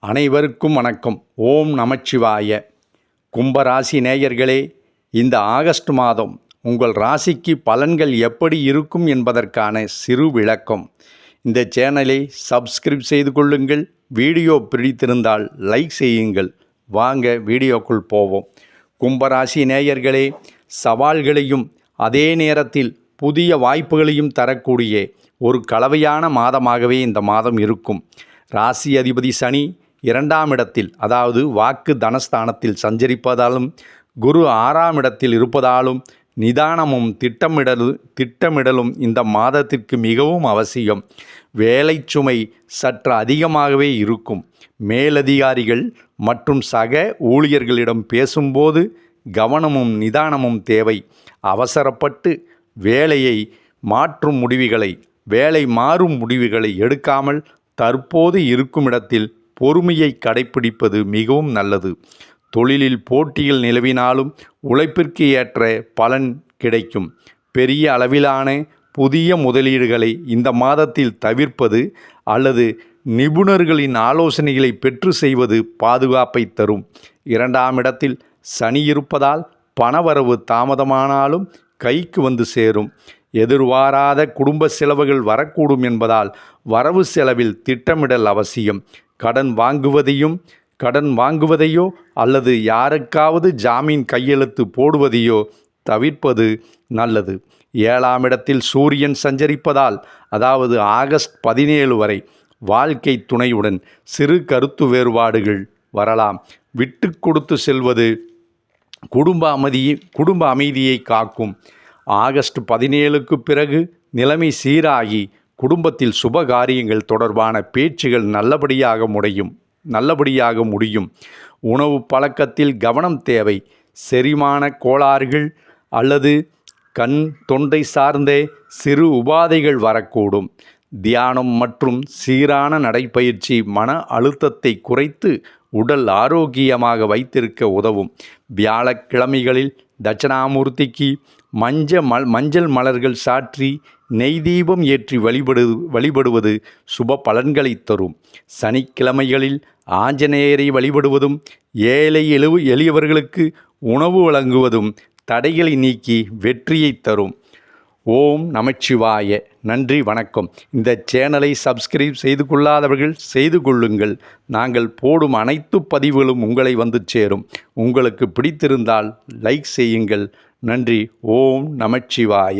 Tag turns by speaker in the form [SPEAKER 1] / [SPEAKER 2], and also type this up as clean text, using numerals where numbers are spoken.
[SPEAKER 1] அனைவருக்கும் வணக்கம். ஓம் நமச்சிவாய. கும்பராசி நேயர்களே, இந்த ஆகஸ்ட் மாதம் உங்கள் ராசிக்கு பலன்கள் எப்படி இருக்கும் என்பதற்கான சிறு விளக்கம். இந்த சேனலை சப்ஸ்கிரைப் செய்து கொள்ளுங்கள். வீடியோ பிடித்திருந்தால் லைக் செய்யுங்கள். வாங்க வீடியோக்குள் போவோம். கும்பராசி நேயர்களே, சவால்களையும் அதே நேரத்தில் புதிய வாய்ப்புகளையும் தரக்கூடிய ஒரு கலவையான மாதமாகவே இந்த மாதம் இருக்கும். ராசி அதிபதி சனி 2ஆம் இடத்தில், அதாவது வாக்கு தனஸ்தானத்தில் சஞ்சரிப்பதாலும், குரு 6ஆம் இடத்தில் இருப்பதாலும் நிதானமும் திட்டமிடலும் இந்த மாதத்திற்கு மிகவும் அவசியம். வேலை சுமை சற்று அதிகமாகவே இருக்கும். மேலதிகாரிகள் மற்றும் சக ஊழியர்களிடம் பேசும்போது கவனமும் நிதானமும் தேவை. அவசரப்பட்டு வேலை மாறும் முடிவுகளை எடுக்காமல் தற்போது இருக்கும் இடத்தில் பொறுமையை கடைப்பிடிப்பது மிகவும் நல்லது. தொழிலில் போட்டிகள் நிலவினாலும் உழைப்பிற்கு ஏற்ற பலன் கிடைக்கும். பெரிய அளவிலான புதிய முதலீடுகளை இந்த மாதத்தில் தவிர்ப்பது அல்லது நிபுணர்களின் ஆலோசனைகளை பெற்று செய்வது பாதுகாப்பை தரும். 2ஆம் இடத்தில் சனி இருப்பதால் பணவரவு தாமதமானாலும் கைக்கு வந்து சேரும். எதிர்பாராத குடும்ப செலவுகள் வரக்கூடும் என்பதால் வரவு செலவில் திட்டமிடல் அவசியம். கடன் வாங்குவதையோ அல்லது யாருக்காவது ஜாமீன் கையெழுத்து போடுவதையோ தவிர்ப்பது நல்லது. 7ஆம் இடத்தில் சூரியன் சஞ்சரிப்பதால், அதாவது ஆகஸ்ட் 17 வரை வாழ்க்கை துணையுடன் சிறு கருத்து வேறுபாடுகள் வரலாம். விட்டு கொடுத்து செல்வது குடும்ப அமைதியை காக்கும். ஆகஸ்ட் 17க்கு பிறகு நிலைமை சீராகி குடும்பத்தில் சுப காரியங்கள் தொடர்பான பேச்சுகள் நல்லபடியாக முடியும். உணவு பழக்கத்தில் கவனம் தேவை. செரிமான கோளாறுகள் அல்லது கண் தொண்டை சார்ந்த சிறு உபாதைகள் வரக்கூடும். தியானம் மற்றும் சீரான நடைப்பயிற்சி மன அழுத்தத்தை குறைத்து உடல் ஆரோக்கியமாக வைத்திருக்க உதவும். வியாழக்கிழமைகளில் தட்சிணாமூர்த்திக்கு மஞ்சள் மலர்கள் சாற்றி நெய் தீபம் ஏற்றி வழிபடுவது சுப பலன்களை தரும். சனிக்கிழமைகளில் ஆஞ்சநேயரை வழிபடுவதும் ஏழை எளியவர்களுக்கு உணவு வழங்குவதும் தடைகளை நீக்கி வெற்றியை தரும். ஓம் நமச்சிவாய. நன்றி, வணக்கம். இந்த சேனலை சப்ஸ்கிரைப் செய்து கொள்ளாதவர்கள் செய்து கொள்ளுங்கள். நாங்கள் போடும் அனைத்து பதிவுகளும் உங்களை வந்து சேரும். உங்களுக்கு பிடித்திருந்தால் லைக் செய்யுங்கள். நன்றி. ஓம் நமச்சிவாய.